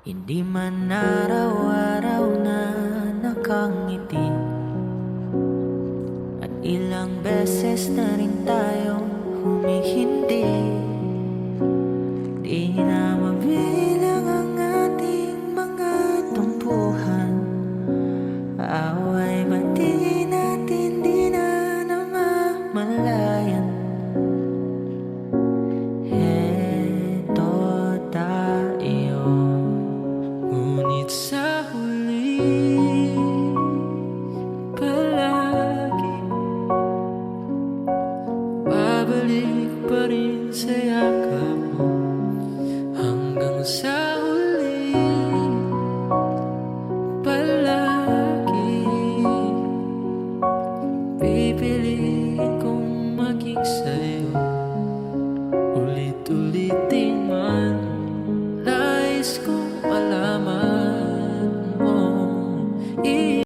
Hindi man araw-araw na nakangiti, at ilang beses na rin tayong humihindi. Di na mabilang ang ating mga tumpuhan. Away ba't di natin di na namamalayan? Heto tayo, ngunit sa